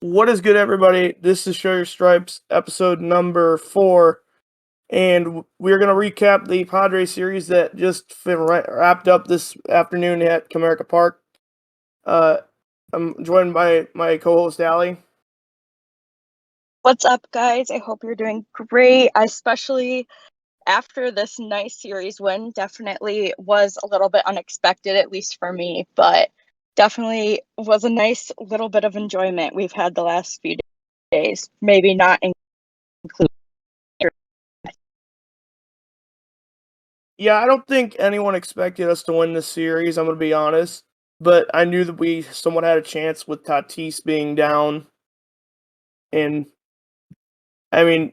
What is good, everybody? This is Show Your Stripes, episode number 4, and we're going to recap the Padres series that just wrapped up this afternoon at Comerica Park. I'm joined by my co-host, Allie. What's up, guys? I hope you're doing great, especially after this nice series win. Definitely was a little bit unexpected, at least for me, but definitely was a nice little bit of enjoyment we've had the last few days. Maybe not including. Yeah, I don't think anyone expected us to win this series, I'm going to be honest, but I knew that we somewhat had a chance with Tatis being down, and let's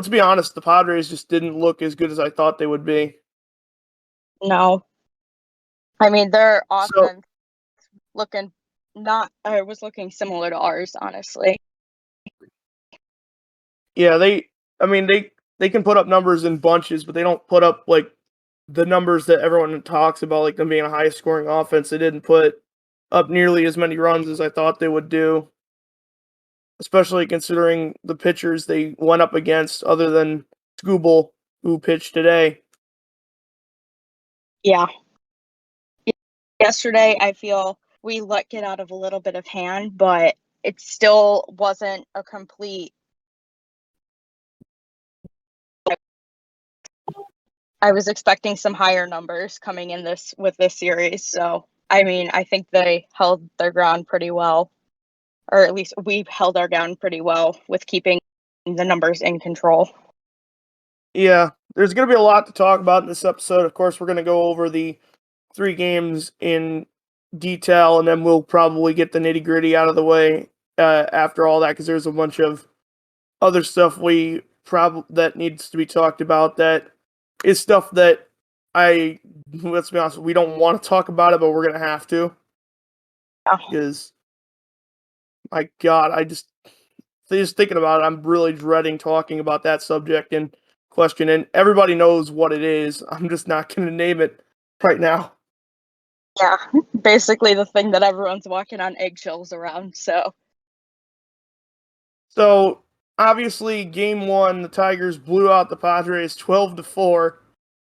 be honest, the Padres just didn't look as good as I thought they would be. No. I mean, their offense was looking similar to ours, honestly. Yeah, they can put up numbers in bunches, but they don't put up like the numbers that everyone talks about, like them being a high scoring offense. They didn't put up nearly as many runs as I thought they would do, especially considering the pitchers they went up against, other than Skubal, who pitched today. Yeah. Yesterday, I feel we let get out of a little bit of hand, but it still wasn't a complete. I was expecting some higher numbers coming in with this series. So, I mean, I think they held their ground pretty well, or at least we've held our ground pretty well with keeping the numbers in control. Yeah, there's going to be a lot to talk about in this episode. Of course, we're going to go over the 3 games in detail, and then we'll probably get the nitty-gritty out of the way after all that, because there's a bunch of other stuff that needs to be talked about that is stuff that let's be honest, we don't want to talk about it, but we're going to have to. Because, my God, just thinking about it, I'm really dreading talking about that subject and question, and everybody knows what it is. I'm just not going to name it right now. Yeah, basically the thing that everyone's walking on eggshells around, So, obviously, Game 1, the Tigers blew out the Padres 12-4,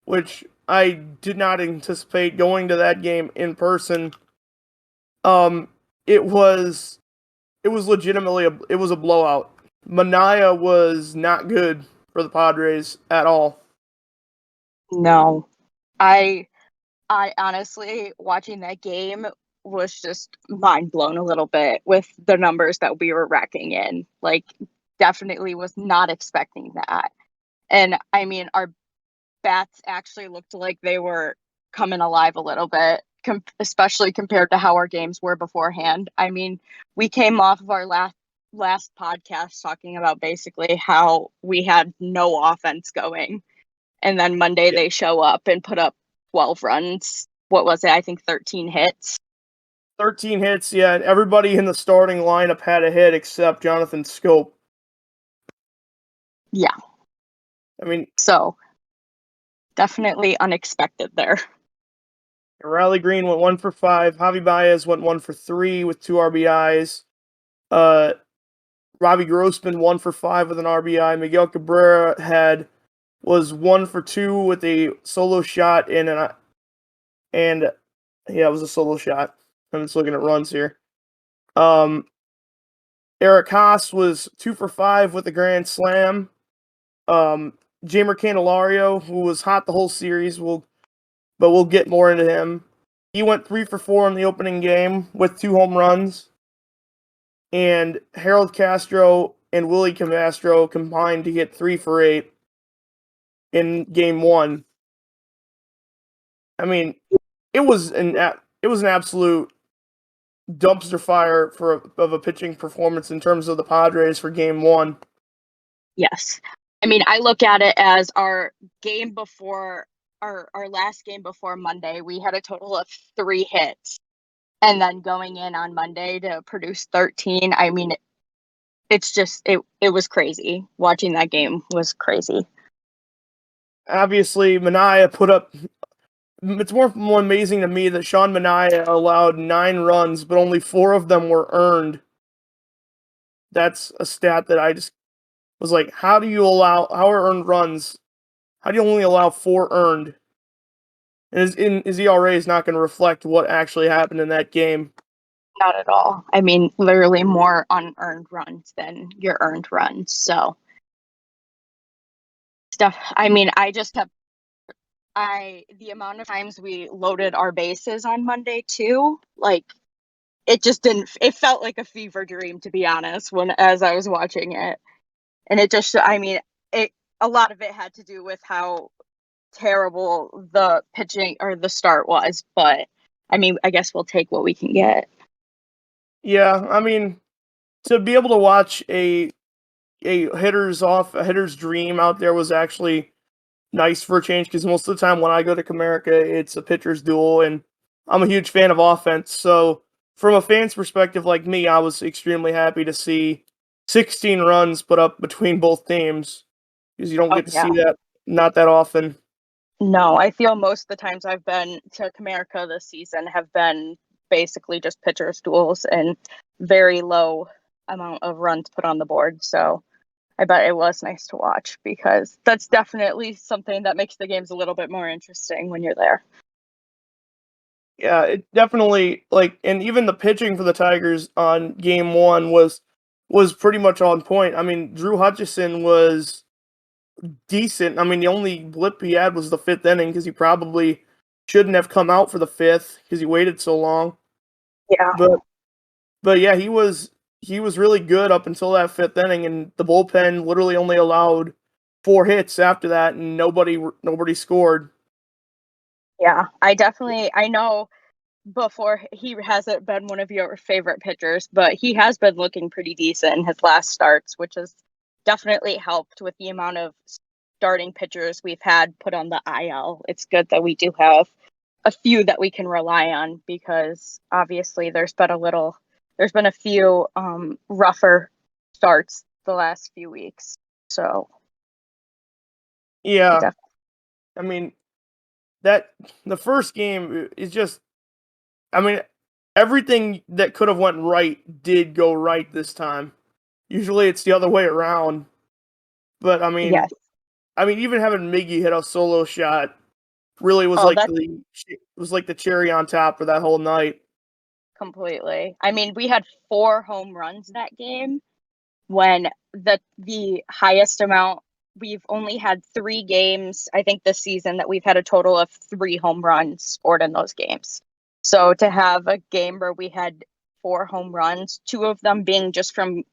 which I did not anticipate going to that game in person. It was legitimately it was a blowout. Manaea was not good for the Padres at all. No. I honestly, watching that game was just mind blown a little bit with the numbers that we were racking in. Like, definitely was not expecting that. And I mean, our bats actually looked like they were coming alive a little bit, especially compared to how our games were beforehand. I mean, we came off of our last podcast talking about basically how we had no offense going. And then Monday they show up and put up 12 runs. What was it? I think 13 hits. 13 hits, yeah, and everybody in the starting lineup had a hit except Jonathan Schoop. Yeah. I mean, so definitely unexpected there. Riley Green went 1 for 5. Javi Baez went 1 for 3 with 2 RBIs. Robbie Grossman 1 for 5 with an RBI. Miguel Cabrera was 1 for 2 with a solo shot it was a solo shot. I'm just looking at runs here. Eric Haas was 2 for 5 with a grand slam. Jamer Candelario, who was hot the whole series, but we'll get more into him. He went 3 for 4 in the opening game with 2 home runs. And Harold Castro and Willie Castro combined to get 3 for 8 in Game 1. I mean, it was an absolute dumpster fire of a pitching performance in terms of the Padres for Game 1. Yes. I mean, I look at it as our game before our last game before Monday, we had a total of 3 hits. And then going in on Monday to produce 13, I mean, it's just, it was crazy. Watching that game was crazy. Obviously, Manaea put up it's more amazing to me that Sean Manaea allowed 9 runs, but only 4 of them were earned. That's a stat that I just was like, how are earned runs? How do you only allow 4 earned? And his ERA is not going to reflect what actually happened in that game. Not at all. I mean, literally more unearned runs than your earned runs. So stuff. I mean, the amount of times we loaded our bases on Monday too, like it just didn't. It felt like a fever dream, to be honest, as I was watching it, and it just. I mean, it. A lot of it had to do with how terrible the pitching or the start was, but I mean, I guess we'll take what we can get. Yeah, I mean, to be able to watch a hitter's dream out there was actually nice for a change, because most of the time when I go to Comerica, it's a pitcher's duel, and I'm a huge fan of offense. So from a fan's perspective like me, I was extremely happy to see 16 runs put up between both teams, because you don't Oh get to yeah. see that not that often. No, I feel most of the times I've been to Comerica this season have been basically just pitchers duels and very low amount of runs put on the board. So I bet it was nice to watch, because that's definitely something that makes the games a little bit more interesting when you're there. Yeah, it definitely, and even the pitching for the Tigers on game 1 was pretty much on point. I mean, Drew Hutchison was decent. I mean, the only blip he had was the 5th inning, because he probably shouldn't have come out for the 5th because he waited so long. Yeah. But yeah, he was really good up until that 5th inning, and the bullpen literally only allowed 4 hits after that, and nobody scored. Yeah. I know before he hasn't been one of your favorite pitchers, but he has been looking pretty decent in his last starts, which has definitely helped with the amount of starting pitchers we've had put on the IL. It's good that we do have a few that we can rely on, because obviously there's been a few rougher starts the last few weeks. So Yeah, definitely. I mean, that the first game is just, I mean, everything that could have went right did go right this time. Usually it's the other way around. But Yes. I mean, even having Miggy hit a solo shot really Oh, that's was like the cherry on top for that whole night. completely. I mean, we had 4 home runs that game, when the highest amount, we've only had 3 games, I think, this season that we've had a total of 3 home runs scored in those games. So to have a game where we had 4 home runs, 2 of them being just from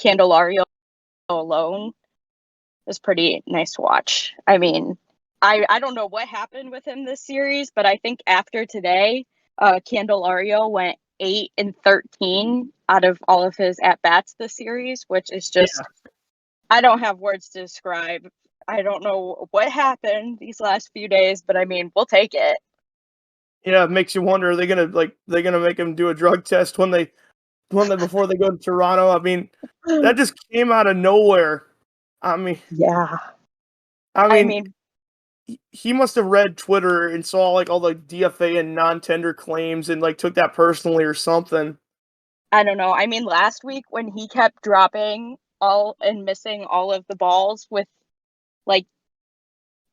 Candelario alone, is pretty nice to watch. I mean, I don't know what happened with him this series, but I think after today, Candelario went 8-13 out of all of his at bats this series, which is just, Yeah. I don't have words to describe. I don't know what happened these last few days, but I mean, we'll take it. Yeah, it makes you wonder, are they gonna make him do a drug test before they go to Toronto? I mean, that just came out of nowhere. I mean Yeah. I I mean, mean, he must have read Twitter and saw like all the DFA and non-tender claims and like took that personally or something. I don't know. I mean, last week when he kept dropping all and missing all of the balls with like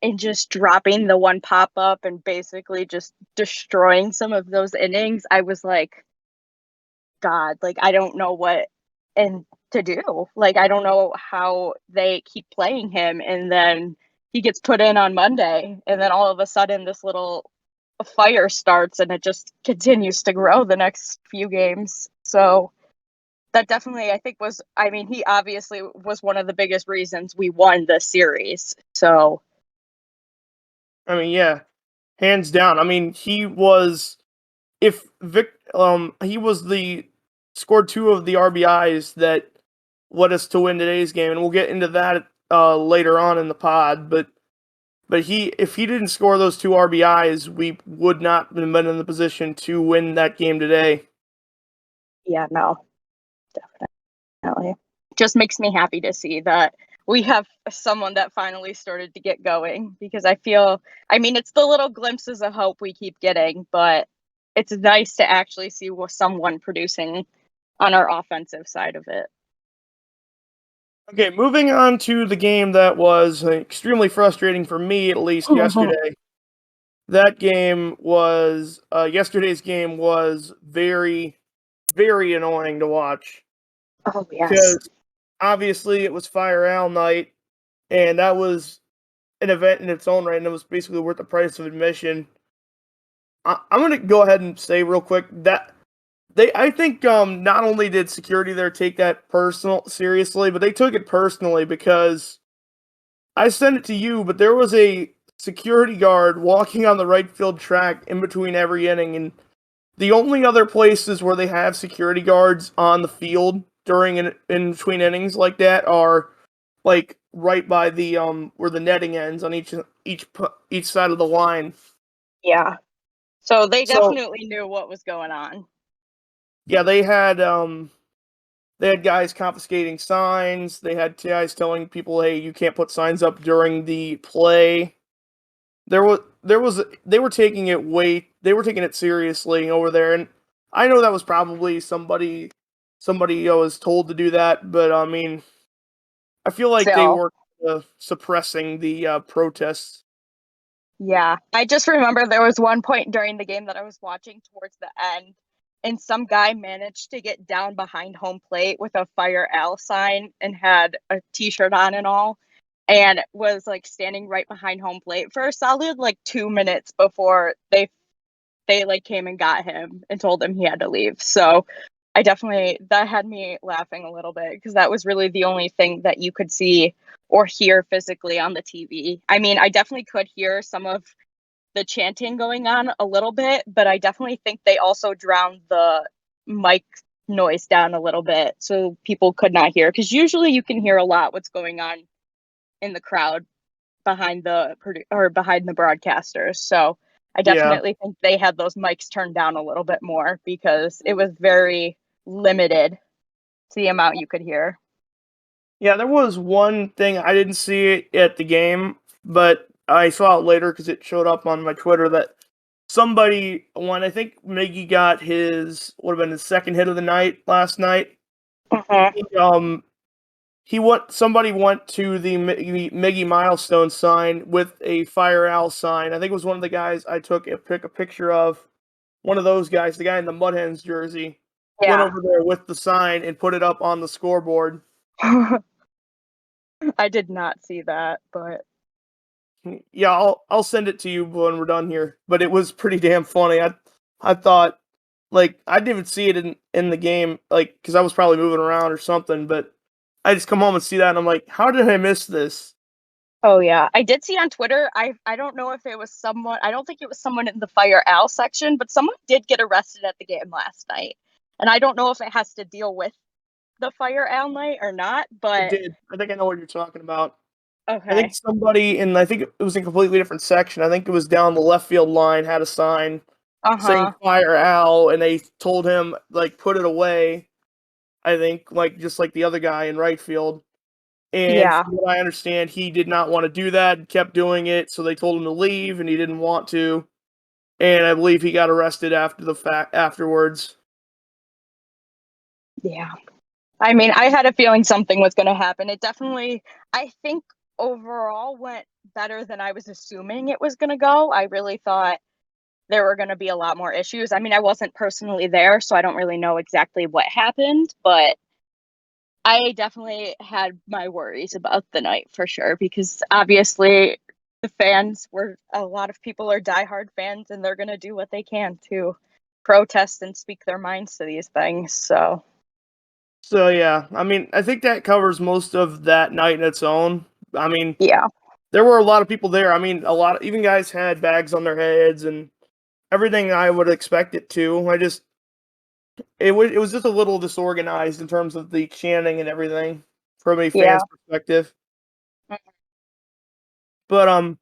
and just dropping the one pop up and basically just destroying some of those innings, I was like, God, like I don't know what and to do. Like I don't know how they keep playing him, and then he gets put in on Monday, and then all of a sudden this little fire starts, and it just continues to grow the next few games. So that definitely, I think, was, I mean, he obviously was one of the biggest reasons we won the series. So I mean, yeah, hands down. I mean, if Vic he was the scored 2 of the RBIs that led us to win today's game, and we'll get into that later on in the pod, but if he didn't score those 2 RBIs, we would not have been in the position to win that game today. yeah, no, definitely. Just makes me happy to see that we have someone that finally started to get going, because I mean, it's the little glimpses of hope we keep getting, but it's nice to actually see someone producing on our offensive side of it. Okay, moving on to the game that was extremely frustrating for me, at least yesterday. That game was yesterday's game was very, very annoying to watch Oh, yes. because obviously it was Fire Al night, and that was an event in its own right, and it was basically worth the price of admission. I'm gonna go ahead and say real quick that I think not only did security there take that personal seriously, but they took it personally because I sent it to you, but there was a security guard walking on the right field track in between every inning, and the only other places where they have security guards on the field during in between innings like that are like right by the where the netting ends on each side of the line. Yeah. So they So definitely knew what was going on. yeah, they had guys confiscating signs. They had guys telling people, "Hey, you can't put signs up during the play." There was they were taking it seriously over there, and I know that was probably somebody was told to do that, but I mean, I feel like they So, were suppressing the protests. yeah. I just remember there was one point during the game that I was watching towards the end, and some guy managed to get down behind home plate with a Fire Al sign and had a t-shirt on and all, and was like standing right behind home plate for a solid like 2 minutes before they like came and got him and told him he had to leave. So I definitely, that had me laughing a little bit, because that was really the only thing that you could see or hear physically on the TV. I mean, I definitely could hear some of the chanting going on a little bit, but I definitely think they also drowned the mic noise down a little bit so people could not hear, because usually you can hear a lot what's going on in the crowd behind behind the broadcasters. So I Yeah. definitely think they had those mics turned down a little bit more, because it was very limited to the amount you could hear. Yeah, there was one thing I didn't see it at the game, but I saw it later because it showed up on my Twitter that somebody, when I think Miggy got his, would have been his second hit of the night last night, Mhm. he, somebody went to the Miggy milestone sign with a Fire Al sign. I think it was one of the guys I took a picture of. One of those guys, the guy in the Mud Hens jersey, went Yeah. over there with the sign and put it up on the scoreboard. I did not see that, but Yeah, I'll send it to you when we're done here. But it was pretty damn funny. I thought like I didn't even see it in the game, like because I was probably moving around or something. But I just come home and see that, and I'm like, how did I miss this? oh yeah, I did see on Twitter. I don't know if it was someone. I don't think it was someone in the Fire Al section, but someone did get arrested at the game last night, and I don't know if it has to deal with the Fire Al night or not. It But did. I think I know what you're talking about. I think okay. somebody in I think it was in a completely different section. I think it was down the left field line had a sign Uh saying huh. "Fire Al," and they told him like put it away. I think like just like the other guy in right field. And Yeah. from what I understand, he did not want to do that and kept doing it, so they told him to leave, and he didn't want to. And I believe he got arrested after the fact afterwards. Yeah. I mean, I had a feeling something was going to happen. It definitely, I think, overall went better than I was assuming it was going to go. I really thought there were going to be a lot more issues. I mean, I wasn't personally there, so I don't really know exactly what happened, but I definitely had my worries about the night for sure, because obviously the fans were, a lot of people are diehard fans, and they're going to do what they can to protest and speak their minds to these things. So, So yeah, I mean, I think that covers most of that night in its own. I mean, yeah. there were a lot of people there. I mean, a lot, even guys had bags on their heads and everything I would expect it to. It was just a little disorganized in terms of the chanting and everything from a Yeah. fan's perspective. But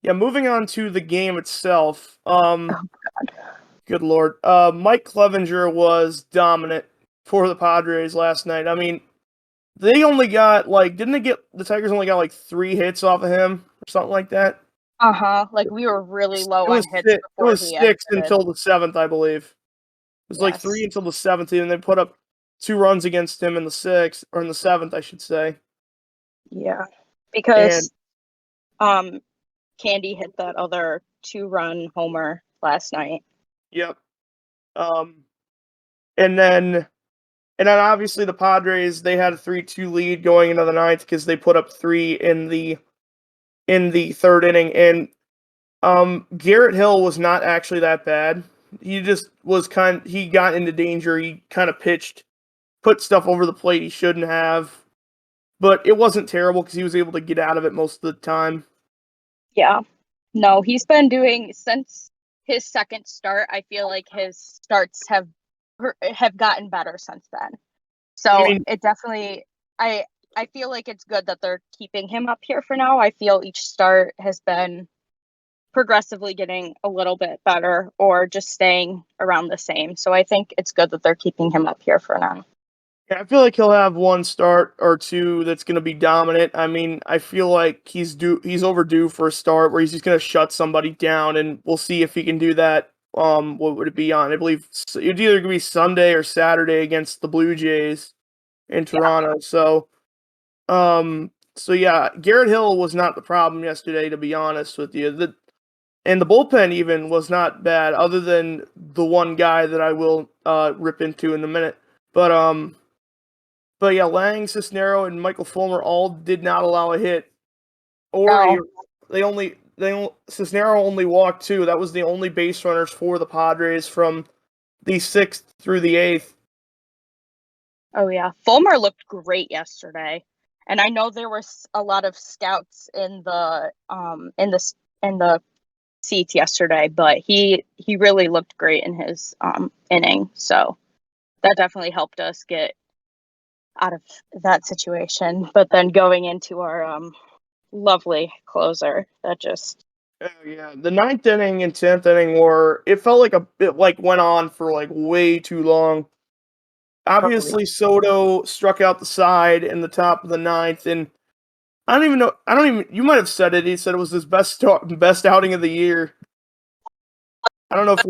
yeah, moving on to the game itself. Good lord. Mike Clevenger was dominant for the Padres last night. I mean, they only got the Tigers only got like 3 hits off of him or something like that. Like we were really low It on was hits it before was he 6 exited. until the 7th, I believe. It was like 3 Yes. until the 7th, and they put up 2 runs against him in the 6th, or in the 7th, I should say. Yeah. And Because Candy hit that other 2-run homer last night. yep. And then obviously the Padres, they had a 3-2 lead going into the 9th because they put up 3 in the 3rd inning, and Garrett Hill was not actually that bad. He just was he got into danger. He kind of put stuff over the plate he shouldn't have. But it wasn't terrible because he was able to get out of it most of the time. Yeah. No, he's been doing since his second start. I feel like his starts have gotten better since then. So I mean, it definitely, I feel like it's good that they're keeping him up here for now. I feel each start has been progressively getting a little bit better or just staying around the same. So I think it's good that they're keeping him up here for now. yeah, I feel like he'll have 1 start or 2 that's going to be dominant. I mean, I feel like he's overdue for a start where he's just going to shut somebody down, and we'll see if he can do that. What would it be on? I believe it'd either be Sunday or Saturday against the Blue Jays in Toronto. So yeah, Garrett Hill was not the problem yesterday, to be honest with you. And the bullpen even was not bad, other than the one guy that I will rip into in a minute. But yeah, Lang, Cisnero, and Michael Fulmer all did not allow a hit, or No. Cisnero only walked 2. That was the only base runners for the Padres from the 6th through the 8th. Oh yeah, Fulmer looked great yesterday, and I know there was a lot of scouts in the seats yesterday, but he really looked great in his inning. So that definitely helped us get out of that situation. But then going into our lovely closer, that just Oh yeah, the 9th inning and 10th inning it felt like it went on for like way too long. Obviously, Soto struck out the side in the top of the 9th, and I don't even know. You might have said it. He said it was his best outing of the year. I don't know if.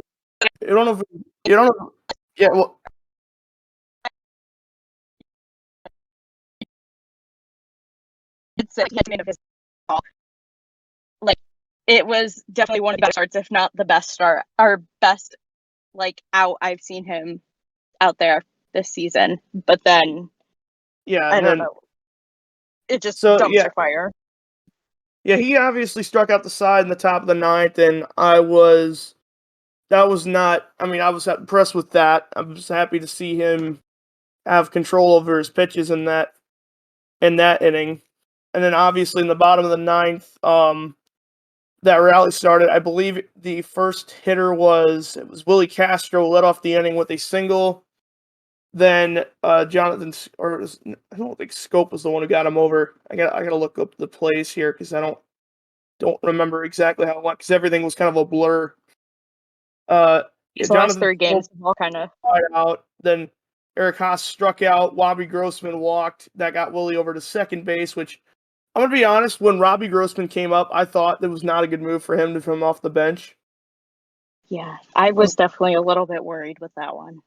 I don't know if. You don't know. Yeah. Well. it's he had made of his call. Like it was definitely one of the best starts, if not the best start, or best out I've seen him out there this season. But then Yeah. I And don't then. know. It just So yeah. dumpster fire. Yeah. He obviously struck out the side in the top of the 9th, and I was. That was not. I mean, I was impressed with that. I was happy to see him have control over his pitches in that inning. And then obviously in the bottom of the 9th, that rally started. I believe the first hitter was Willie Castro, led off the inning with a single. Then Jonathan, I don't think Scope was the one who got him over. I gotta look up the plays here because I don't remember exactly how it went because everything was kind of a blur. These last Jonathan 3 games all kind of out. Then Eric Haas struck out. Robbie Grossman walked. That got Willie over to second base, which I'm going to be honest, when Robbie Grossman came up, I thought that was not a good move for him to come off the bench. Yeah, I was definitely a little bit worried with that one.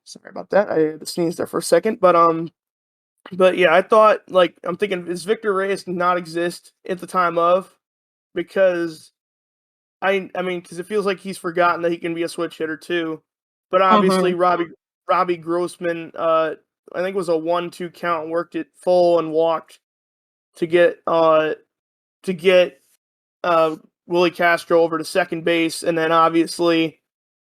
Sorry about that. I had to sneeze there for a second. But yeah, I thought, I'm thinking, does Victor Reyes not exist at the time of? Because I mean, because it feels like he's forgotten that he can be a switch hitter too. But obviously, Robbie Grossman, I think it was a 1-2 count, worked it full and walked to get Willie Castro over to second base, and then obviously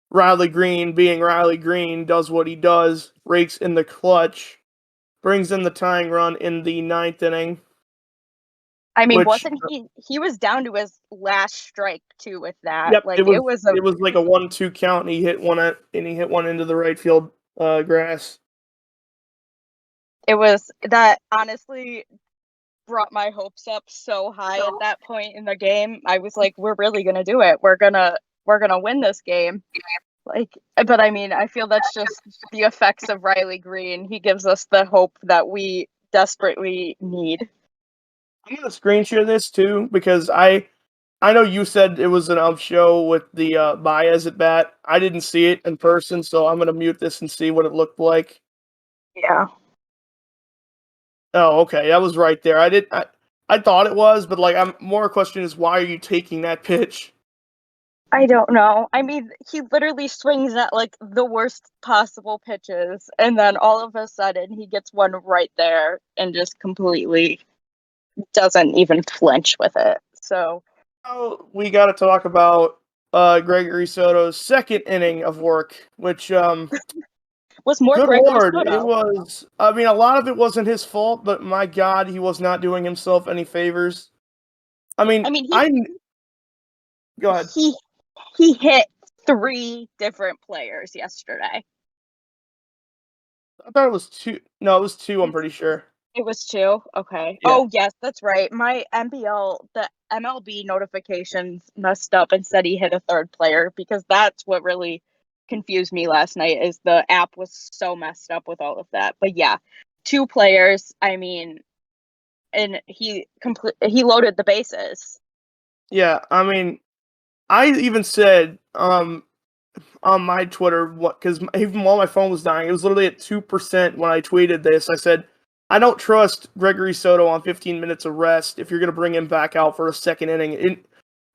Riley Green, being Riley Green, does what he does, rakes in the clutch, brings in the tying run in the 9th inning. I mean, wasn't he was down to his last strike too with that? Yep, Like it was like a 1-2 count, and he hit one into the right field grass. It was that honestly brought my hopes up so high at that point in the game. I was like, we're really gonna do it. We're gonna win this game. But I mean, I feel that's just the effects of Riley Green. He gives us the hope that we desperately need. I'm gonna screen share this too because I know you said it was an up show with the Baez at bat. I didn't see it in person, so I'm gonna mute this and see what it looked like. Yeah. Oh, okay, that was right there. I thought it was, but like, I'm more question is why are you taking that pitch? I don't know. I mean, he literally swings at like the worst possible pitches, and then all of a sudden he gets one right there and just completely doesn't even flinch with it. So, Oh, we got to talk about Gregory Soto's second inning of work, which was more good Gregory lord, it Soto. was. I mean, a lot of it wasn't his fault, but my God, he was not doing himself any favors. I mean, I mean, I go ahead. he he hit 3 different players yesterday. I thought it was two. No, it was two. I'm pretty sure. It was 2? Okay. Yeah. Oh, yes, that's right. The MLB notifications messed up and said he hit a 3rd player because that's what really confused me last night is the app was so messed up with all of that. But yeah, 2 players, I mean, and he loaded the bases. Yeah, I mean, I even said on my Twitter what because even while my phone was dying, it was literally at 2% when I tweeted this. I said I don't trust Gregory Soto on 15 minutes of rest if you're going to bring him back out for a second inning.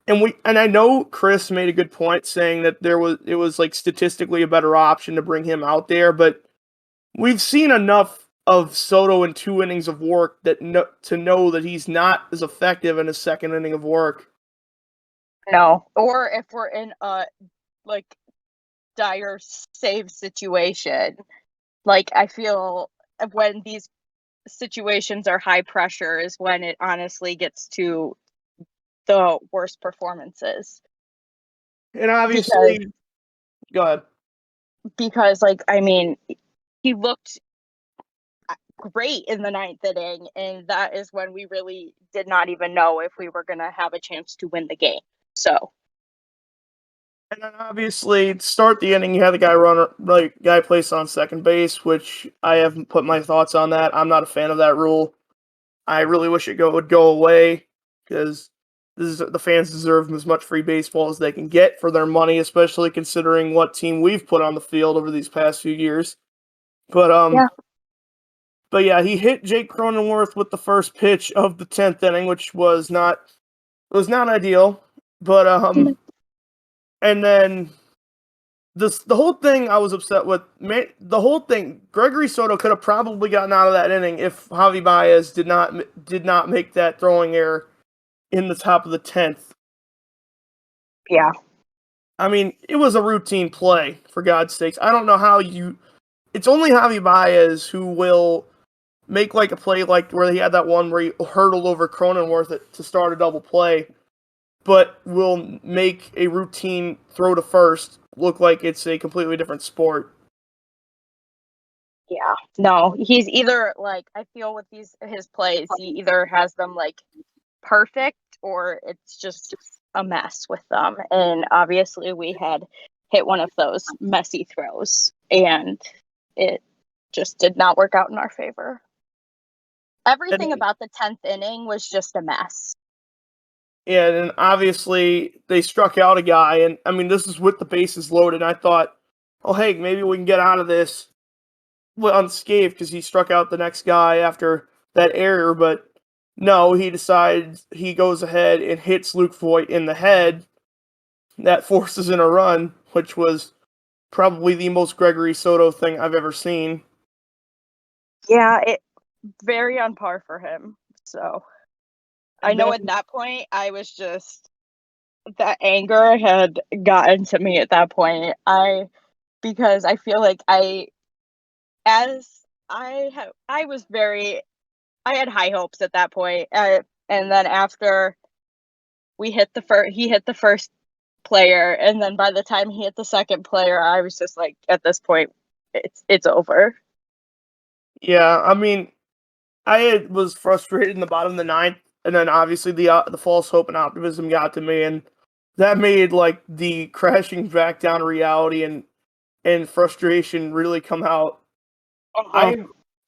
And I know Chris made a good point saying that it was like statistically a better option to bring him out there, but we've seen enough of Soto in 2 innings of work to know that he's not as effective in his second inning of work. No. Or if we're in a like dire save situation, like I feel when these situations are high pressure is when it honestly gets to the worst performances And because obviously, go ahead. like I mean he looked great in the 9th inning and that is when we really did not even know if we were going to have a chance to win the game. So And then obviously, to start the inning, you had the guy placed on second base, which I haven't put my thoughts on that. I'm not a fan of that rule. I really wish would go away because the fans deserve as much free baseball as they can get for their money, especially considering what team we've put on the field over these past few years. But yeah, but yeah, he hit Jake Cronenworth with the first pitch of the 10th inning, which was not ideal. But and then the whole thing I was upset with. The whole thing, Gregory Soto could have probably gotten out of that inning if Javi Baez did not make that throwing error in the top of the 10th. yeah, I mean, it was a routine play, for God's sakes. I don't know how you. It's only Javi Baez who will make like a play like where he had that one where he hurdled over Cronenworth to start a double play, but will make a routine throw to first look like it's a completely different sport. yeah. No, he's either like I feel with his plays he either has them like perfect or it's just a mess with them. And obviously, we had hit one of those messy throws, and it just did not work out in our favor. Everything And about the 10th inning was just a mess. yeah, and obviously they struck out a guy, and I mean this is with the bases loaded. I thought, oh hey, maybe we can get out of this unscathed because he struck out the next guy after that error, but no, he goes ahead and hits Luke Voigt in the head. That forces in a run, which was probably the most Gregory Soto thing I've ever seen. Yeah, it very on par for him. So I And know then, at that point I was just that anger had gotten to me at that point. Because I feel like as I was very I had high hopes at that point. And then after he hit the first player, and then by the time he hit the second player, I was just like, at this point, it's over. yeah, I mean, was frustrated in the bottom of the ninth, and then obviously the false hope and optimism got to me, and that made like the crashing back down to reality and frustration really come out. Uh-huh.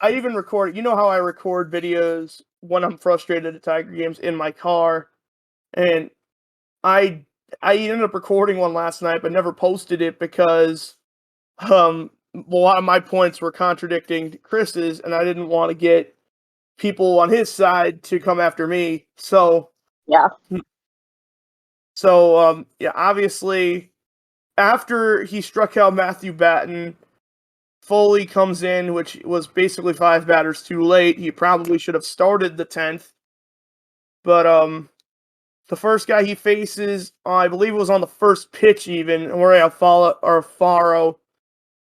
I even record. You know how I record videos when I'm frustrated at Tiger games in my car, and I I ended up recording one last night, but never posted it because a lot of my points were contradicting Chris's, and I didn't want to get people on his side to come after me. Yeah. Yeah, obviously after he struck out Matthew Batten, Foley comes in, which was basically 5 batters too late. He probably should have started the 10th, but the first guy he faces, I believe it was on the first pitch even, where Alfaro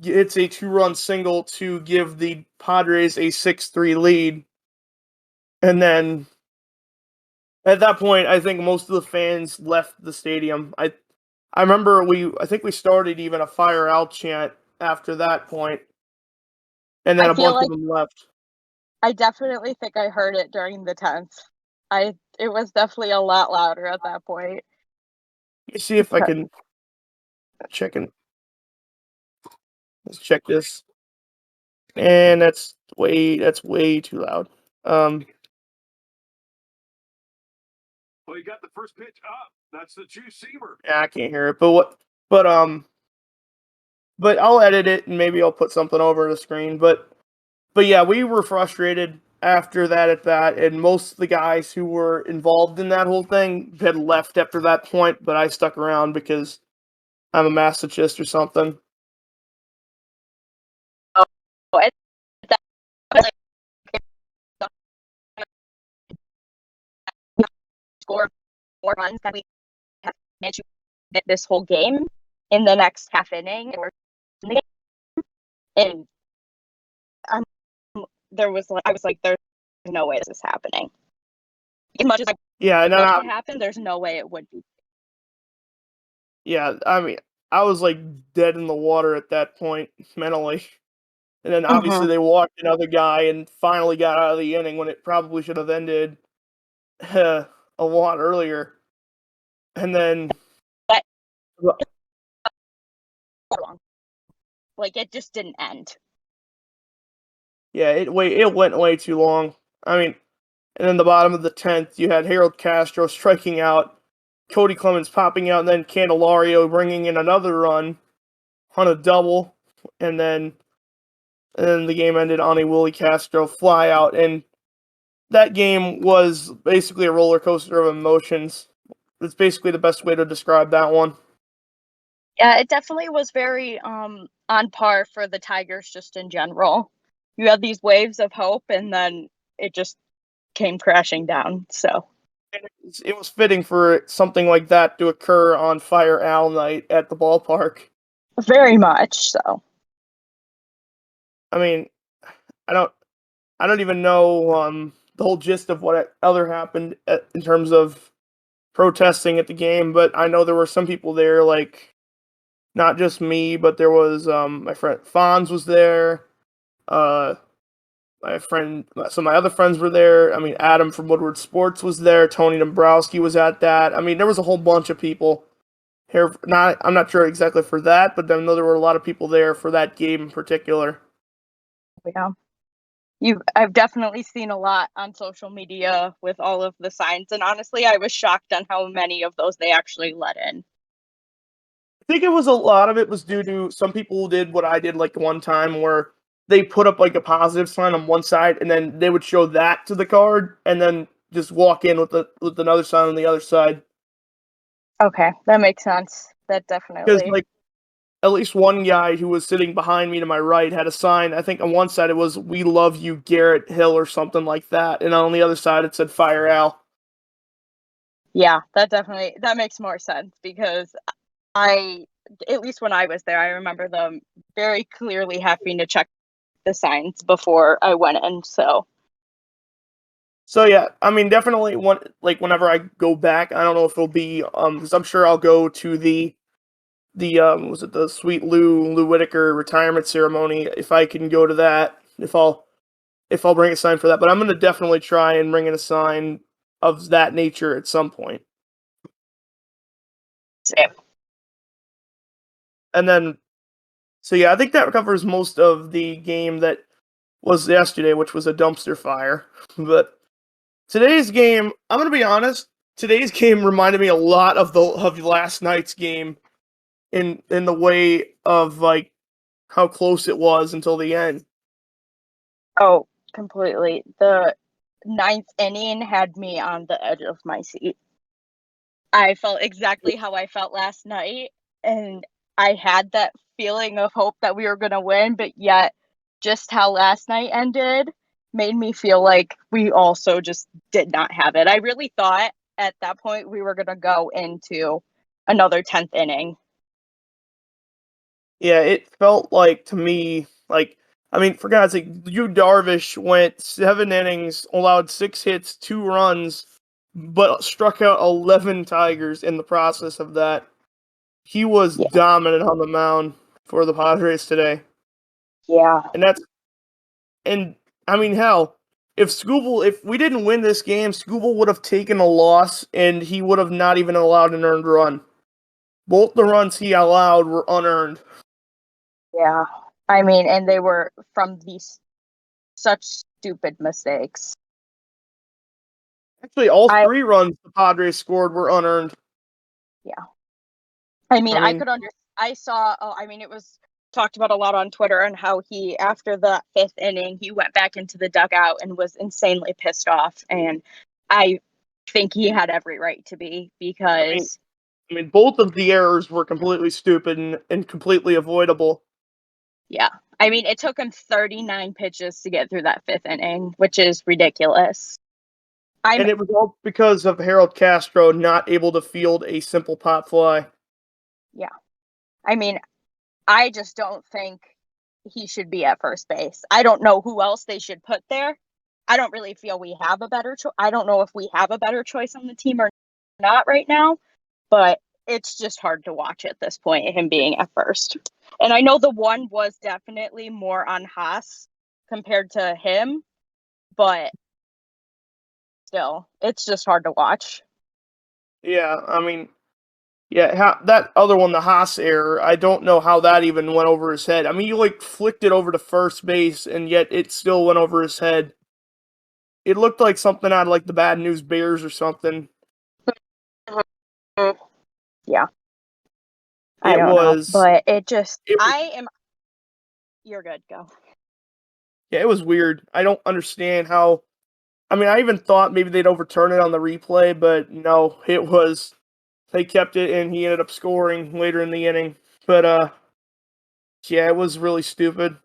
hits a 2-run single to give the Padres a 6-3 lead. And then at that point, I think most of the fans left the stadium. I remember I think we started even a Fire Out chant after that point, and then I a feel bunch of like them left. I definitely think I heard it during the 10th. It was definitely a lot louder at that point. Let me see if I can check and let's check this. And that's way too loud. Well, you got the first pitch up. That's the two-seamer. Yeah, I can't hear it. But but I'll edit it and maybe I'll put something over the screen. But yeah, we were frustrated after that at bat, and most of the guys who were involved in that whole thing had left after that point, but I stuck around because I'm a masochist or something. Oh, it, that, like, score more runs than we have managed to get this whole game in the next half inning, and um, I was like, there's no way this is happening. As much as I Yeah, and then want it to happen, there's no way it would be. yeah, I mean, I was like dead in the water at that point mentally. And then obviously they walked another guy and finally got out of the inning when it probably should have ended a lot earlier. And then But like it just didn't end. yeah, it went way too long. I mean, and then the bottom of the 10th, you had Harold Castro striking out, Cody Clemens popping out, and then Candelario bringing in another run on a double, and then the game ended on a Willie Castro fly out, and that game was basically a roller coaster of emotions. That's basically the best way to describe that one. Yeah, it definitely was very on par for the Tigers just in general. You had these waves of hope and then it just came crashing down. So It was fitting for something like that to occur on Fire Al night at the ballpark. very much so. I mean, I don't I don't even know the whole gist of what other happened in terms of protesting at the game, but I know there were some people there, like not just me, but there was my friend Fonz was there. Uh, some of my other friends were there. I mean, Adam from Woodward Sports was there. Tony Dombrowski was at that. I mean, there was a whole bunch of people here. I'm not sure exactly for that, but I know there were a lot of people there for that game in particular. Yeah. I've definitely seen a lot on social media with all of the signs, and honestly I was shocked on how many of those they actually let in. I think it was a lot of it was due to some people did what I did like one time where they put up like a positive sign on one side and then they would show that to the card and then just walk in with another sign on the other side. Okay, that makes sense. That Because definitely. like at least one guy who was sitting behind me to my right had a sign. I think on one side it was "We love you, Garrett Hill" or something like that, and on the other side it said "Fire Al." Yeah, that makes more sense because I, at least when I was there, I remember them very clearly having to check the signs before I went in. So yeah, I mean definitely whenever I go back, I don't know if it'll be because I'm sure I'll go to the was it the Sweet Lou Whitaker retirement ceremony if I can go to that if I'll bring a sign for that, but I'm gonna definitely try and bring in a sign of that nature at some point. Same. And then, so yeah, I think that covers most of the game that was yesterday, which was a dumpster fire. But today's game, I'm gonna be honest. Today's game reminded me a lot of last night's game in the way of like how close it was until the end. Oh, completely. The ninth inning had me on the edge of my seat. I felt exactly how I felt last night, and I had that feeling of hope that we were going to win, but yet just how last night ended made me feel like we also just did not have it. I really thought at that point we were going to go into another 10th inning. Yeah, it felt like to me, like, I mean, for God's sake, Yu Darvish went 7 innings, allowed 6 hits, 2 runs, but struck out 11 Tigers in the process of that. He was Yeah. dominant on the mound for the Padres today. Yeah. And I mean, hell, if we didn't win this game, Scooble would have taken a loss and he would have not even allowed an earned run. Both the runs he allowed were unearned. Yeah. I mean, and they were from these such stupid mistakes. Actually, all 3 runs the Padres scored were unearned. Yeah. I mean, I saw, it was talked about a lot on Twitter and how he, after the 5th inning, he went back into the dugout and was insanely pissed off. And I think he had every right to be because. I mean, both of the errors were completely stupid and completely avoidable. Yeah. I mean, it took him 39 pitches to get through that 5th inning, which is ridiculous. And it was all because of Harold Castro not able to field a simple pop fly. Yeah. I mean, I just don't think he should be at first base. I don't know who else they should put there. I don't really feel we have a better choice. I don't know if we have a better choice on the team or not right now, but it's just hard to watch at this point, him being at first. And I know the one was definitely more on Haas compared to him, but still, it's just hard to watch. Yeah, I mean, yeah, that other one, the Haas error, I don't know how that even went over his head. I mean, you flicked it over to first base, and yet it still went over his head. It looked like something out of the Bad News Bears or something. Yeah. I don't know, but you're good, go. Yeah, it was weird. I don't understand how. I mean, I even thought maybe they'd overturn it on the replay, but no, they kept it, and he ended up scoring later in the inning. But yeah, it was really stupid.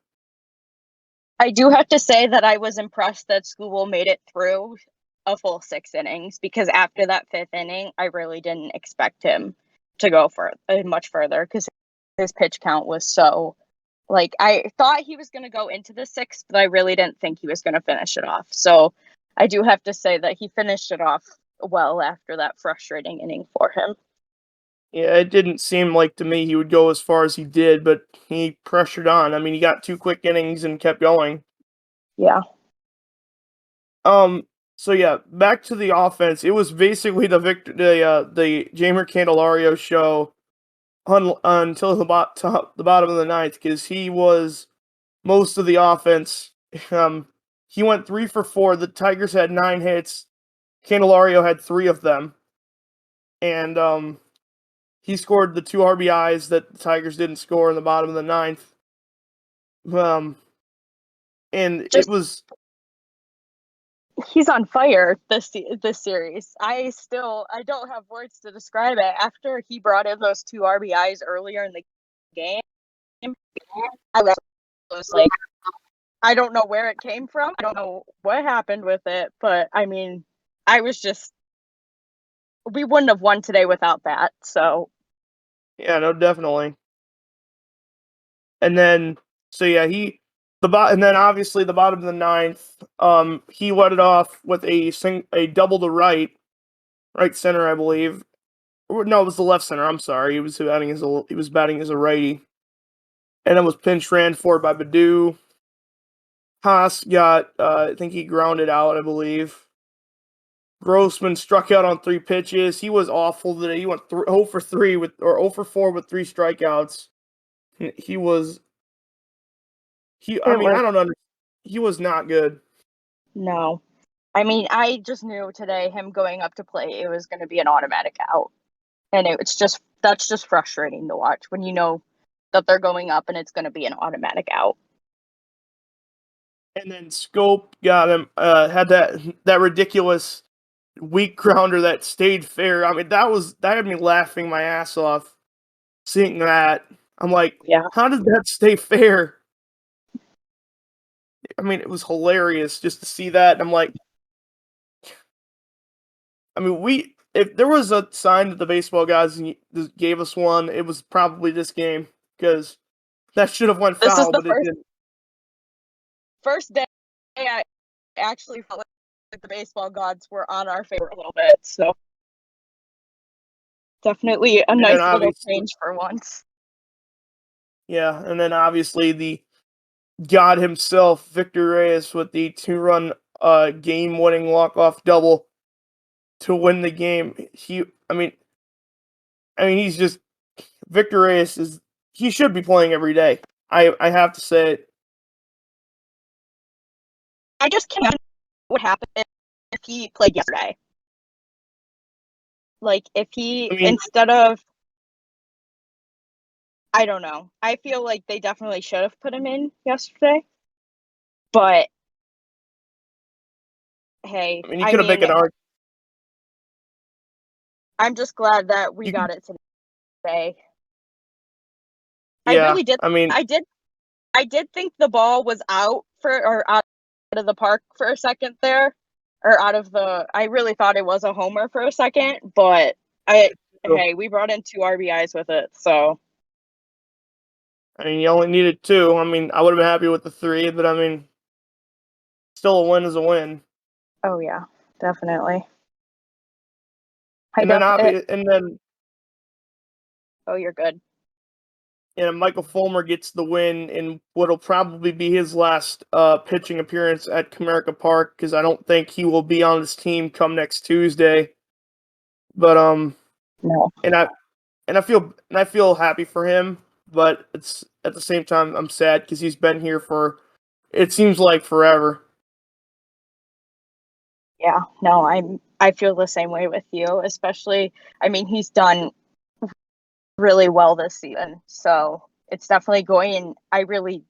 I do have to say that I was impressed that Skubal made it through a full 6 innings, because after that 5th inning, I really didn't expect him to go much further, because his pitch count was so. I thought he was going to go into the 6th, but I really didn't think he was going to finish it off. So I do have to say that he finished it off well after that frustrating inning for him. Yeah, it didn't seem like to me he would go as far as he did, but he pressured on. I mean, he got 2 quick innings and kept going. Yeah. So yeah, back to the offense. It was basically the Jeimer Candelario show until the bottom of the ninth, because he was most of the offense. He went 3 for 4. The Tigers had 9 hits. Candelario had 3 of them, and he scored the 2 RBIs that the Tigers didn't score in the bottom of the ninth. And it was. He's on fire this series. I don't have words to describe it. After he brought in those 2 RBIs earlier in the game, I was like, I don't know where it came from. I don't know what happened with it, but I mean, we wouldn't have won today without that. So Yeah, no, definitely. And then, so yeah, and then obviously the bottom of the ninth, he led it off with a double to right center, I believe. No, it was the left center. I'm sorry, he was batting as a righty, and it was pinch ran for by Baду. Haas got, I think he grounded out, I believe. Grossman struck out on 3 pitches. He was awful today. He went 0 for 3 with, or 0 for 4 with 3 strikeouts. He was. I mean, I don't understand. He was not good. No. I mean, I just knew today him going up to play, it was going to be an automatic out. And that's just frustrating to watch when you know that they're going up and it's going to be an automatic out. And then Scope got him, had that ridiculous weak grounder that stayed fair. I mean, that had me laughing my ass off seeing that. I'm like, Yeah. how did that stay fair? I mean, it was hilarious just to see that. And I'm like, I mean, if there was a sign that the baseball guys gave us one, it was probably this game because that should have went This is foul, the but it didn't. first day I actually felt like the baseball gods were on our favor a little bit. So definitely a nice little change for once. Yeah, and then obviously the God himself, Victor Reyes, with the 2-run game-winning walk-off double to win the game. I mean, he's just Victor Reyes he should be playing every day. I have to say it. I just can't imagine what would happen if he played yesterday. Like if he instead of, I don't know. I feel like they definitely should have put him in yesterday. But hey, I mean, you could have made an argument. I'm just glad that we got it today. Yeah, I really did. I mean, I did think the ball was out of the park for a second there, or I really thought it was a homer for a second, but hey, we brought in 2 RBIs with it, so. I mean, you only needed 2. I mean, I would have been happy with the 3, but I mean, still a win is a win. Oh yeah, definitely. And then. Oh, you're good. And Michael Fulmer gets the win in what'll probably be his last pitching appearance at Comerica Park because I don't think he will be on this team come next Tuesday. But no. And I feel happy for him, but it's at the same time I'm sad because he's been here for it seems like forever. Yeah, no, I feel the same way with you, especially, I mean, he's done really well this season, so it's definitely going. I really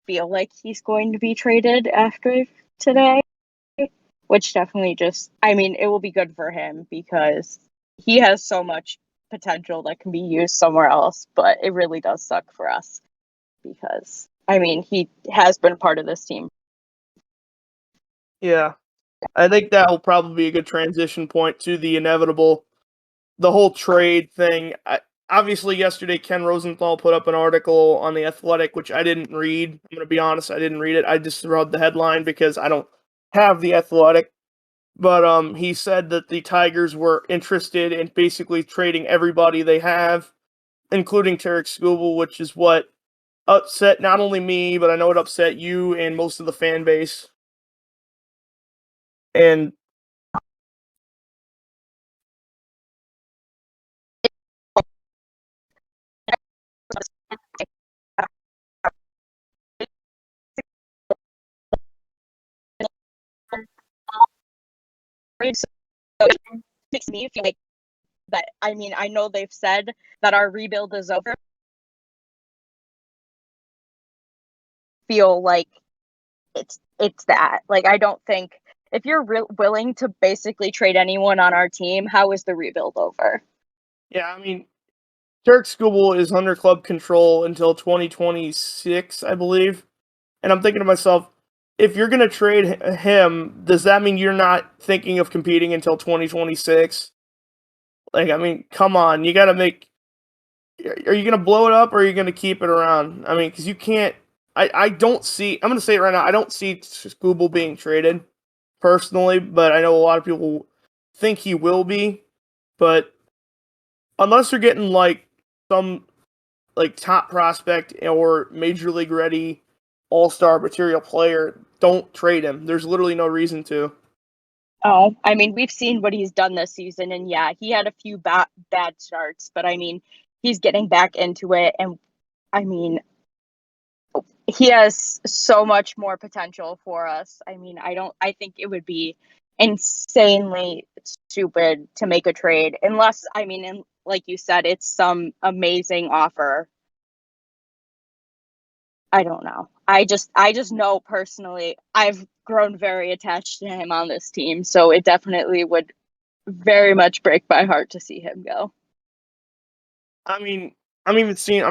feel like he's going to be traded after today, which definitely it will be good for him because he has so much potential that can be used somewhere else, but it really does suck for us because, he has been part of this team. Yeah. I think that will probably be a good transition point to the whole trade thing. Obviously, yesterday, Ken Rosenthal put up an article on The Athletic, which I didn't read. I'm going to be honest, I didn't read it. I just read the headline because I don't have The Athletic. But he said that the Tigers were interested in basically trading everybody they have, including Tarek Skubal, which is what upset not only me, but I know it upset you and most of the fan base. And So it makes me feel like that. I know they've said that our rebuild is over. Feel like it's that. Like, I don't think if you're willing to basically trade anyone on our team, how is the rebuild over? Yeah, Tarek Skubal is under club control until 2026, I believe. And I'm thinking to myself, if you're going to trade him, does that mean you're not thinking of competing until 2026? Like, come on. You got to make. Are you going to blow it up or are you going to keep it around? Because you can't. I don't see. I'm going to say it right now. I don't see Skubal being traded personally, but I know a lot of people think he will be. But unless you're getting some top prospect or major league ready all-star material player, don't trade him. There's literally no reason to. Oh, I mean, we've seen what he's done this season, and yeah, he had a few bad starts, but I mean, he's getting back into it, and I mean, he has so much more potential for us. I mean, I think it would be insanely stupid to make a trade unless, I mean, and like you said, it's some amazing offer. I don't know. I just know personally, I've grown very attached to him on this team, so it definitely would very much break my heart to see him go. I mean, I'm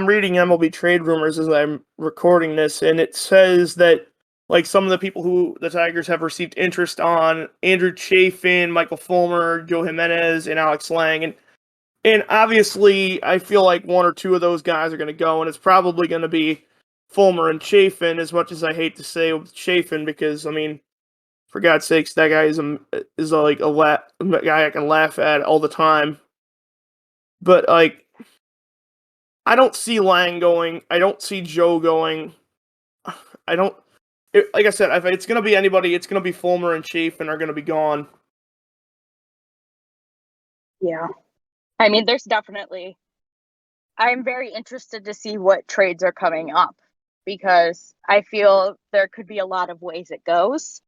reading MLB trade rumors as I'm recording this, and it says that like some of the people who the Tigers have received interest on Andrew Chafin, Michael Fulmer, Joe Jimenez, and Alex Lang, and obviously I feel like one or two of those guys are going to go, and it's probably going to be Fulmer and Chafin. As much as I hate to say with Chafin, because I mean, for God's sakes, that guy like a guy I can laugh at all the time. But like, I don't see Lang going. I don't see Joe going. I don't. Like I said, if it's going to be anybody, it's going to be Fulmer and Chafin are going to be gone. Yeah. I mean, there's definitely. I'm very interested to see what trades are coming up because I feel there could be a lot of ways it goes.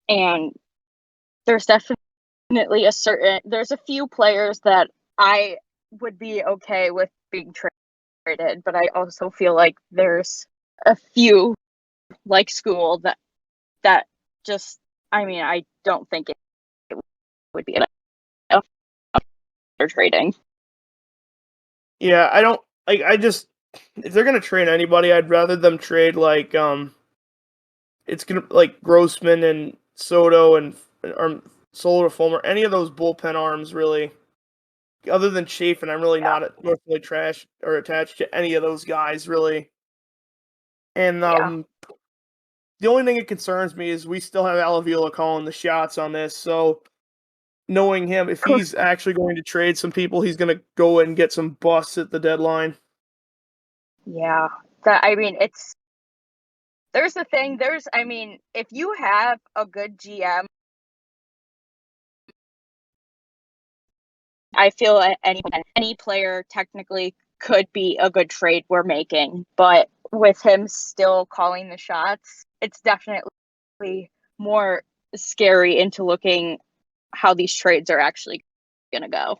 And there's definitely there's a few players that I would be okay with being traded, but I also feel like there's a few like school that just, I mean, I don't think it would be enough for trading. Yeah, I don't like. I just if they're going to trade anybody, I'd rather them trade like it's gonna like Grossman and Soto and or Soto Fulmer, any of those bullpen arms really. Other than Chafin, I'm really not emotionally trash or attached to any of those guys really. And the only thing that concerns me is we still have Al Avila calling the shots on this. So knowing him, if he's actually going to trade some people, he's going to go and get some busts at the deadline. Yeah. That, I mean, there's the thing, I mean, if you have a good GM, I feel like any player technically could be a good trade we're making, but with him still calling the shots, it's definitely more scary into looking how these trades are actually going to go.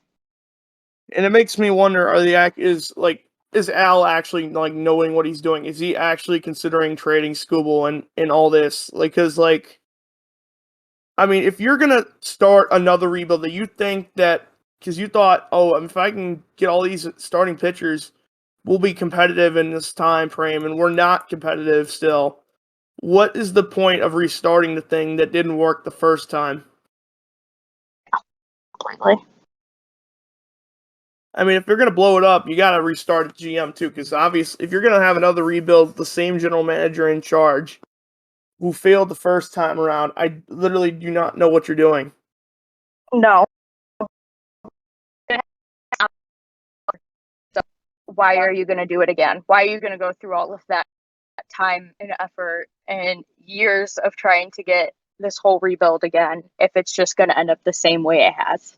And it makes me wonder: is Al actually like knowing what he's doing? Is he actually considering trading Skubal and all this? Like, because like, I mean, if you're gonna start another rebuild, that you think that because you thought, oh, if I can get all these starting pitchers, we'll be competitive in this time frame, and we're not competitive still. What is the point of restarting the thing that didn't work the first time? Completely. I mean, if you're gonna blow it up, you gotta restart at GM too, because obviously, if you're gonna have another rebuild, the same general manager in charge who failed the first time around, I literally do not know what you're doing. No. So why are you going to do it again? Why are you going to go through all of that time and effort and years of trying to get this whole rebuild again if it's just going to end up the same way it has?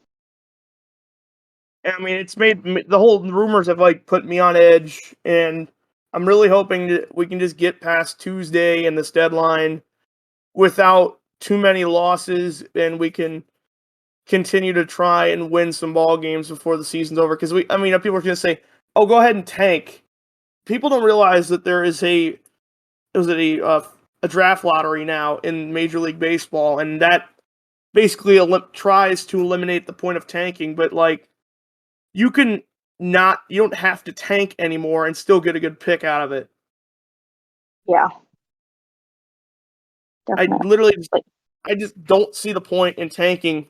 I mean, it's made the whole rumors have like put me on edge, and I'm really hoping that we can just get past Tuesday and this deadline without too many losses, and we can continue to try and win some ball games before the season's over. Because I mean, people are going to say, "Oh, go ahead and tank." People don't realize that there is a draft lottery now in Major League Baseball, and that basically tries to eliminate the point of tanking. But like, you don't have to tank anymore and still get a good pick out of it. Yeah, I definitely. literally, I just don't see the point in tanking.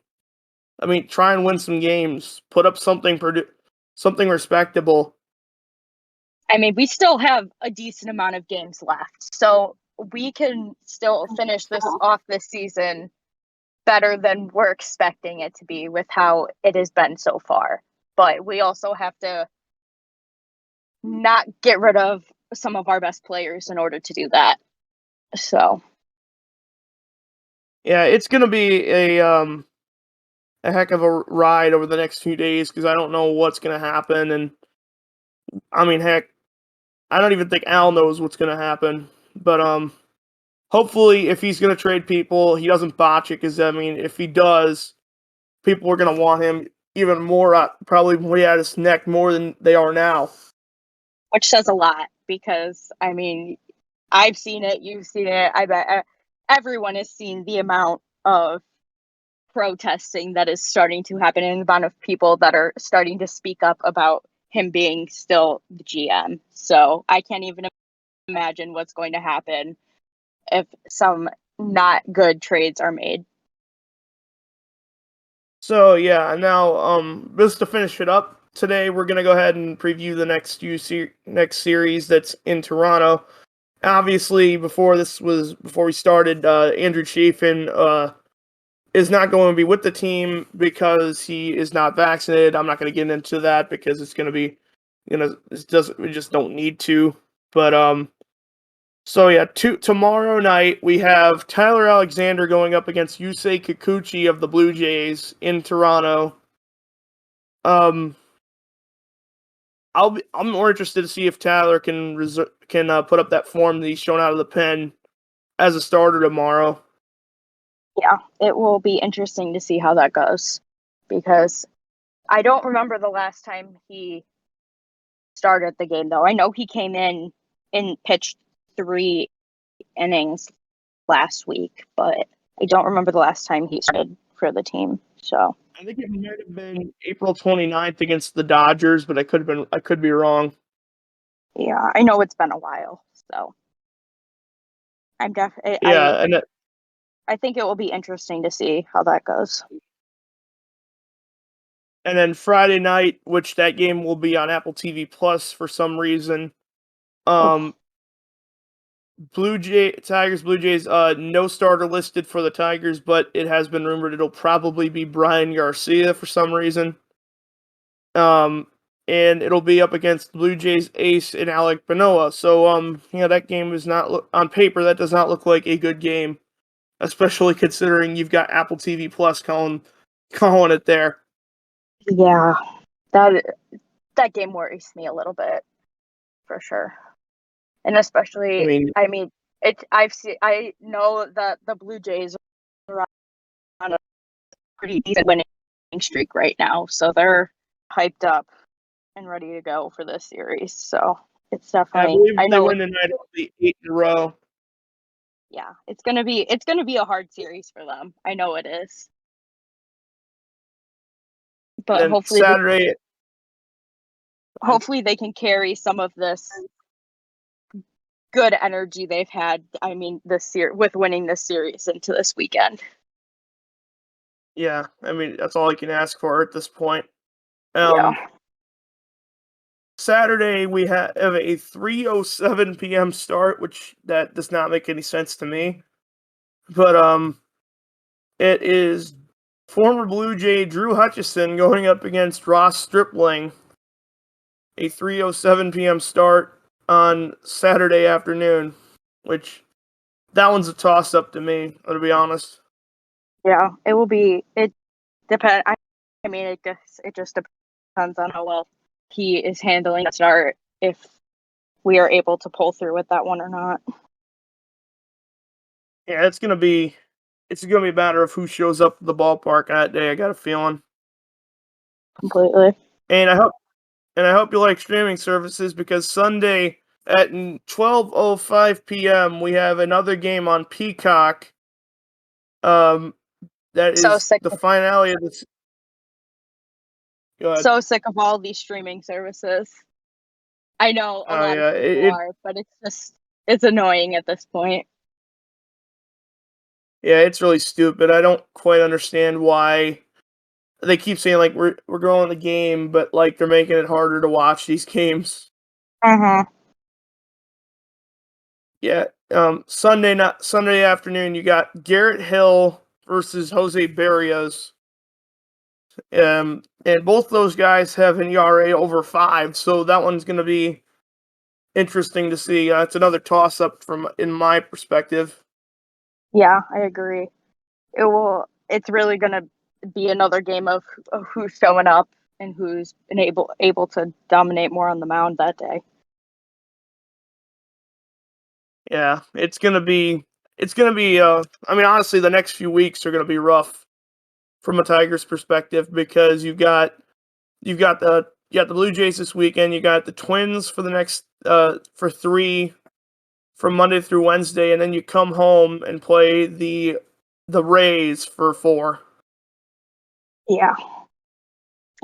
I mean, try and win some games, put up something respectable. I mean, we still have a decent amount of games left, so we can still finish this season better than we're expecting it to be with how it has been so far. But we also have to not get rid of some of our best players in order to do that. So Yeah, it's gonna be a heck of a ride over the next few days because I don't know what's gonna happen, and I mean, heck, I don't even think Al knows what's gonna happen. But hopefully, if he's gonna trade people, he doesn't botch it. Because I mean, if he does, people are gonna want him even more. Probably way at his neck more than they are now. Which says a lot because, I mean, I've seen it, you've seen it. I bet everyone has seen the amount of protesting that is starting to happen and the amount of people that are starting to speak up about him being still the GM. So I can't even imagine what's going to happen if some not good trades are made. So yeah, now just to finish it up today, we're gonna go ahead and preview the next series that's in Toronto. Obviously, before we started, Andrew Chafin is not going to be with the team because he is not vaccinated. I'm not going to get into that because it's going to be, we just don't need to. But so yeah, tomorrow night we have Tyler Alexander going up against Yusei Kikuchi of the Blue Jays in Toronto. I'm more interested to see if Tyler can put up that form that he's shown out of the pen as a starter tomorrow. Yeah, it will be interesting to see how that goes because I don't remember the last time he started the game, though. I know he came in and pitched 3 innings last week, but I don't remember the last time he started for the team. So I think it might have been April 29th against the Dodgers, but I could be wrong. yeah, I know it's been a while. So I'm definitely I think it will be interesting to see how that goes. And then Friday night, which that game will be on Apple TV Plus for some reason. Tigers, Blue Jays, no starter listed for the Tigers, but it has been rumored it'll probably be Brian Garcia for some reason. And it'll be up against Blue Jays ace and Alec Manoah. So, that game is not on paper. That does not look like a good game, especially considering you've got Apple TV Plus calling it there. Yeah, that game worries me a little bit, for sure. And especially, I mean I know that the Blue Jays are on a pretty decent winning streak right now, so they're hyped up and ready to go for this series. So it's definitely. I believe they win tonight. It'll be 8 in a row. Yeah, it's gonna be a hard series for them. I know it is. But hopefully Saturday. Hopefully they can carry some of this good energy they've had. I mean, this year with winning this series into this weekend. Yeah, I mean that's all I can ask for at this point. Yeah. Saturday we have a 3:07 p.m. start, which that does not make any sense to me. But it is former Blue Jay Drew Hutchison going up against Ross Stripling. A 3:07 p.m. start on Saturday afternoon, which that one's a toss up to me, to be honest. Yeah, it will be. It depends. I mean, it just depends on how well he is handling the start. If we are able to pull through with that one or not. Yeah, it's gonna be a matter of who shows up at the ballpark that day. I got a feeling. Completely. And I hope you like streaming services because Sunday at 12:05 p.m. we have another game on Peacock. That is the finale of this. So sick of all these streaming services. I know a lot of people are, but it's annoying at this point. Yeah, it's really stupid. I don't quite understand why they keep saying like we're growing the game, but like they're making it harder to watch these games. Yeah. Sunday afternoon, you got Garrett Hill versus Jose Berrios. And both those guys have an ERA over 5, so that one's going to be interesting to see. It's another toss-up in my perspective. Yeah, I agree. It's really going to be another game of who's showing up and who's been able to dominate more on the mound that day. Yeah, it's gonna be. I mean, honestly, the next few weeks are gonna be rough from a Tigers perspective because you got the Blue Jays this weekend. You got the Twins for the next for 3 from Monday through Wednesday, and then you come home and play the Rays for 4. Yeah.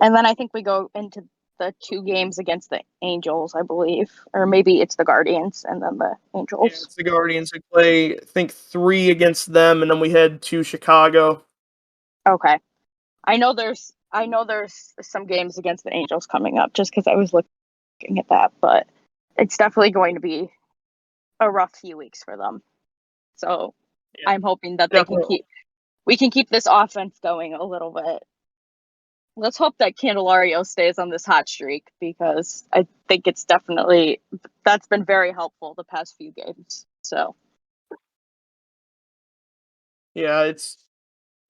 And then I think we go into the 2 games against the Angels, I believe. Or maybe it's the Guardians and then the Yeah, Angels. it's the Guardians. We play, I think, 3 against them, and then we head to Chicago. Okay. I know there's some games against the Angels coming up just because I was looking at that, but it's definitely going to be a rough few weeks for them. So Yeah, I'm hoping that definitely. we can keep this offense going a little bit. Let's hope that Candelario stays on this hot streak because I think that's been very helpful the past few games. So Yeah,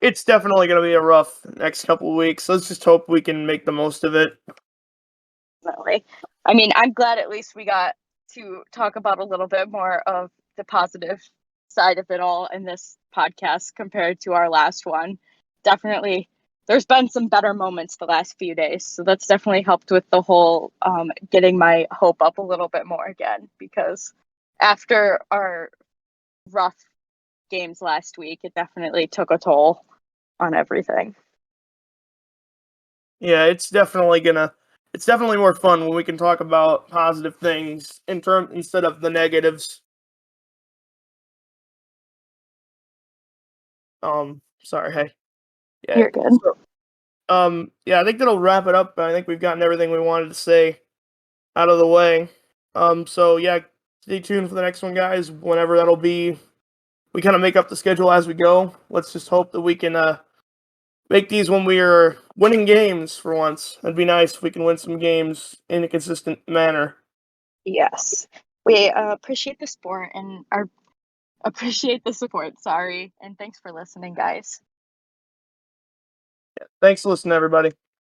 it's definitely going to be a rough next couple of weeks. Let's just hope we can make the most of it. definitely. I mean, I'm glad at least we got to talk about a little bit more of the positive side of it all in this podcast compared to our last one. Definitely, there's been some better moments the last few days. So that's definitely helped with the whole getting my hope up a little bit more again because after our rough games last week, it definitely took a toll on everything. Yeah, it's definitely more fun when we can talk about positive things instead of the negatives. Sorry, hey. Yeah. You're good. So, yeah, I think that'll wrap it up. I think we've gotten everything we wanted to say out of the way. So yeah, stay tuned for the next one, guys. Whenever that'll be, we kind of make up the schedule as we go. Let's just hope that we can make these when we are winning games for once. It'd be nice if we can win some games in a consistent manner. Yes. We appreciate the sport and appreciate the support. Sorry. And thanks for listening, guys. Thanks for listening, everybody.